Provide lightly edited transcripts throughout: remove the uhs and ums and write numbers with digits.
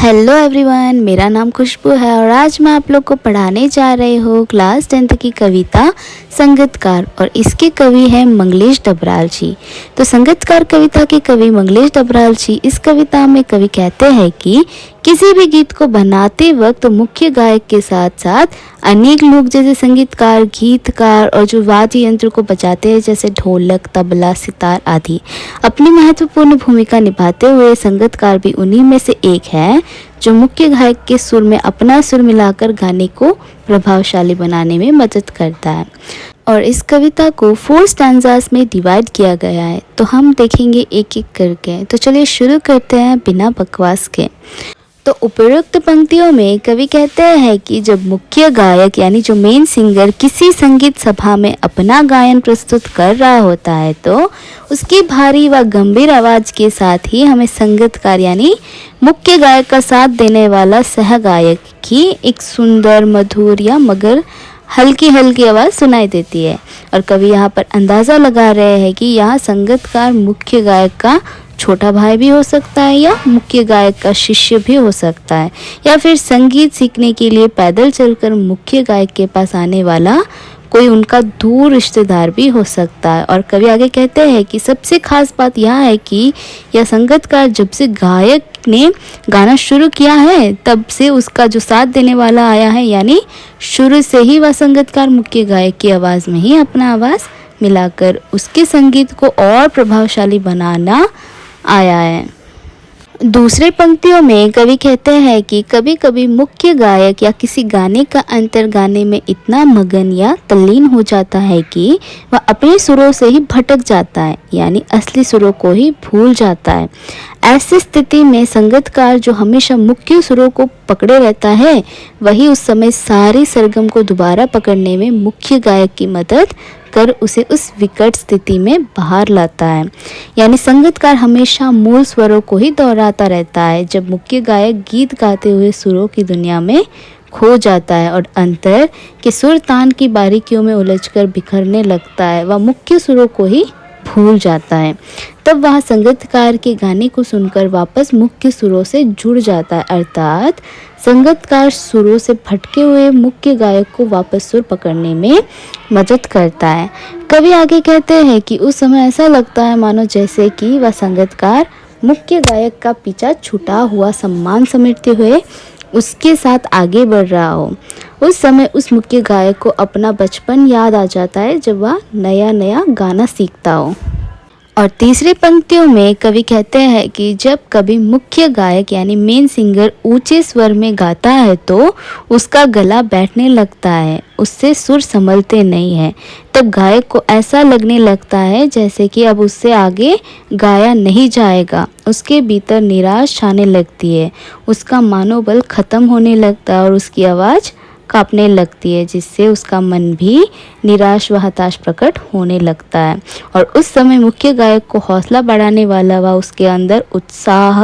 Hello everyone, मेरा नाम खुशबू है और आज मैं आप लोग को पढ़ाने जा रही हूँ क्लास 10th की कविता संगीतकार। और इसके कवि हैं मंगलेश डबराल जी। तो संगीतकार कविता के कवि मंगलेश डबराल जी, इस कविता में कवि कहते हैं कि किसी भी गीत को बनाते वक्त मुख्य गायक के साथ साथ अनेक लोग जैसे संगीतकार, गीतकार और जो वाद्य यंत्र को बजाते हैं जैसे ढोलक, तबला, सितार आदि अपनी महत्वपूर्ण भूमिका निभाते हुए संगीतकार भी उन्हीं में से एक है जो मुख्य गायक के सुर में अपना सुर मिलाकर गाने को प्रभावशाली बनाने में मदद करता है। और इस कविता को 4 स्टैंजास में डिवाइड किया गया है, तो हम देखेंगे एक एक करके। तो चलिए शुरू करते हैं बिना बकवास के। तो उपरोक्त पंक्तियों में कवि कहते हैं कि जब मुख्य गायक यानी जो मेन सिंगर किसी संगीत सभा में अपना गायन प्रस्तुत कर रहा होता है तो उसकी भारी व गंभीर आवाज के साथ ही हमें संगीतकार यानी मुख्य गायक का साथ देने वाला सहगायक की एक सुंदर, मधुर या मगर हल्की हल्की आवाज़ सुनाई देती है। और कवि यहाँ पर अंदाज़ा लगा रहे हैं कि यहाँ संगीतकार मुख्य गायक का छोटा भाई भी हो सकता है या मुख्य गायक का शिष्य भी हो सकता है, या फिर संगीत सीखने के लिए पैदल चलकर मुख्य गायक के पास आने वाला कोई उनका दूर रिश्तेदार भी हो सकता है। और कवि आगे कहते हैं कि सबसे खास बात यह है कि यह संगीतकार जब से गायक ने गाना शुरू किया है तब से उसका जो साथ देने वाला आया है, यानी शुरू से ही वह संगीतकार मुख्य गायक की आवाज़ में ही अपना आवाज़ मिलाकर उसके संगीत को और प्रभावशाली बनाना आया है। दूसरे पंक्तियों में कवि कहते हैं कि कभी कभी मुख्य गायक या किसी गाने का अंतर गाने में इतना मगन या तल्लीन हो जाता है कि वह अपने सुरों से ही भटक जाता है, यानी असली सुरों को ही भूल जाता है। ऐसी स्थिति में संगीतकार जो हमेशा मुख्य सुरों को पकड़े रहता है वही उस समय सारी सरगम को दोबारा पकड़ने में मुख्य गायक की मदद कर उसे उस विकट स्थिति में बाहर लाता है। यानी संगीतकार हमेशा मूल स्वरों को ही दोहराता रहता है जब मुख्य गायक गीत गाते हुए सुरों की दुनिया में खो जाता है और अंतर के सुर तान की बारीकियों में उलझकर बिखरने लगता है, वह मुख्य सुरों को ही भूल जाता है। तब वह संगीतकार के गाने को सुनकर वापस मुख्य सुरों से जुड़ जाता है, अर्थात संगीतकार सुरों से भटके हुए मुख्य गायक को वापस सुर पकड़ने में मदद करता है। कवि आगे कहते हैं कि उस समय ऐसा लगता है मानो जैसे कि वह संगीतकार मुख्य गायक का पीछा छूटा हुआ सम्मान समेटते हुए उसके साथ आगे बढ़ रहा हो। उस समय उस मुख्य गायक को अपना बचपन याद आ जाता है जब वह नया नया गाना सीखता हो। और तीसरी पंक्तियों में कवि कहते हैं कि जब कभी मुख्य गायक यानी मेन सिंगर ऊंचे स्वर में गाता है तो उसका गला बैठने लगता है, उससे सुर संभलते नहीं है। तब गायक को ऐसा लगने लगता है जैसे कि अब उससे आगे गाया नहीं जाएगा। उसके भीतर निराश छाने लगती है, उसका मनोबल खत्म होने लगता है और उसकी आवाज़ कांपने लगती है, जिससे उसका मन भी निराश व हताश प्रकट होने लगता है। और उस समय मुख्य गायक को हौसला बढ़ाने वाला व उसके अंदर उत्साह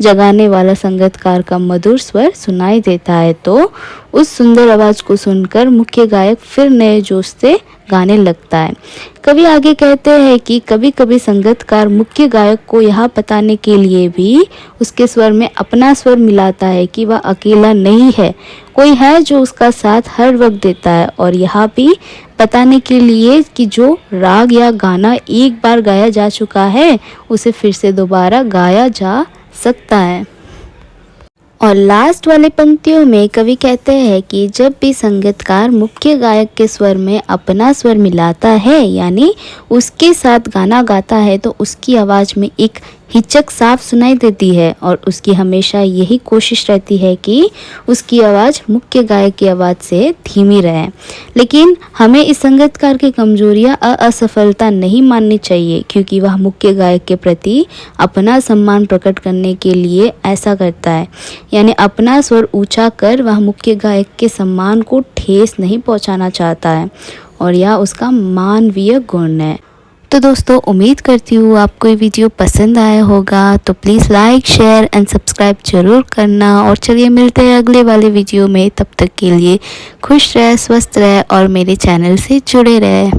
जगाने वाला संगीतकार का मधुर स्वर सुनाई देता है, तो उस सुंदर आवाज़ को सुनकर मुख्य गायक फिर नए जोश से गाने लगता है। कवि आगे कहते हैं कि कभी कभी संगीतकार मुख्य गायक को यह बताने के लिए भी उसके स्वर में अपना स्वर मिलाता है कि वह अकेला नहीं है, कोई है जो उसका साथ हर वक्त देता है, और यह भी बताने के लिए कि जो राग या गाना एक बार गाया जा चुका है उसे फिर से दोबारा गाया जा सकता है। और लास्ट वाले पंक्तियों में कवि कहते हैं कि जब भी संगीतकार मुख्य गायक के स्वर में अपना स्वर मिलाता है यानी उसके साथ गाना गाता है तो उसकी आवाज़ में एक हिचक साफ सुनाई देती है और उसकी हमेशा यही कोशिश रहती है कि उसकी आवाज़ मुख्य गायक की आवाज़ से धीमी रहे। लेकिन हमें इस संगीतकार की कमजोरियां असफलता नहीं माननी चाहिए, क्योंकि वह मुख्य गायक के प्रति अपना सम्मान प्रकट करने के लिए ऐसा करता है, यानी अपना स्वर ऊंचा कर वह मुख्य गायक के सम्मान को ठेस नहीं पहुंचाना चाहता है, और यह उसका मानवीय गुण है। तो दोस्तों, उम्मीद करती हूँ आपको ये वीडियो पसंद आया होगा, तो please like, share and subscribe जरूर करना। और चलिए मिलते हैं अगले वाले वीडियो में, तब तक के लिए खुश रहे, स्वस्थ रहे और मेरे चैनल से जुड़े रहे।